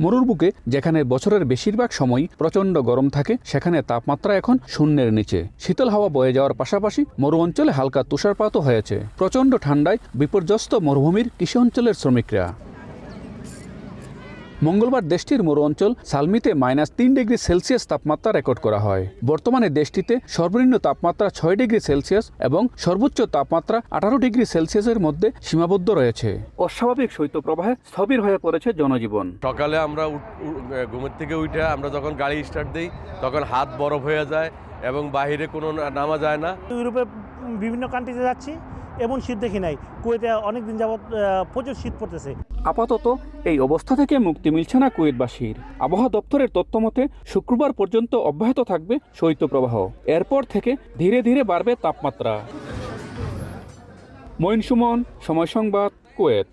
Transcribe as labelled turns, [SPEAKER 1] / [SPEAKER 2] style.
[SPEAKER 1] মরুর বুকে যেখানে বছরের বেশিরভাগ সময়ই প্রচণ্ড গরম থাকে, সেখানে তাপমাত্রা এখন শূন্যের নিচে। শীতল হাওয়া বয়ে যাওয়ার পাশাপাশি মরু অঞ্চলে হালকা তুষারপাতও হয়েছে। প্রচণ্ড ঠান্ডায় বিপর্যস্ত মরুভূমির কৃষি অঞ্চলের শ্রমিকরা। মঙ্গলবার দেশটির মরু অঞ্চল সালমিতে -3 ডিগ্রি সেলসিয়াস তাপমাত্রা রেকর্ড করা হয়। বর্তমানে দেশটিতে সর্বনিম্ন তাপমাত্রা 6 ডিগ্রি সেলসিয়াস এবং সর্বোচ্চ তাপমাত্রা 18 ডিগ্রি সেলসিয়াসের মধ্যে সীমাবদ্ধ রয়েছে। অস্বাভাবিক শৈত্যপ্রবাহে স্থবির হয়ে পড়েছে জনজীবন।
[SPEAKER 2] সকালে আমরা ঘুমের থেকে উঠে আমরা যখন গাড়ি স্টার্ট দিই তখন হাত বরফ হয়ে যায় এবং বাইরে কোনো নামা যায় না।
[SPEAKER 3] ইউরোপে বিভিন্ন কান্ট্রিতে যাচ্ছি, এমন শীত দেখি নাই। কুয়েতে অনেকদিন যাবৎ প্রচুর শীত পড়তেছে।
[SPEAKER 1] আপাতত এই অবস্থা থেকে মুক্তি মিলছে না কুয়েতবাসীর। আবহাওয়া দপ্তরের তথ্যমতে শুক্রবার পর্যন্ত অব্যাহত থাকবে শৈত্যপ্রবাহ। এরপর থেকে ধীরে ধীরে বাড়বে তাপমাত্রা। মঈন সুমন, সময় সংবাদ, কুয়েত।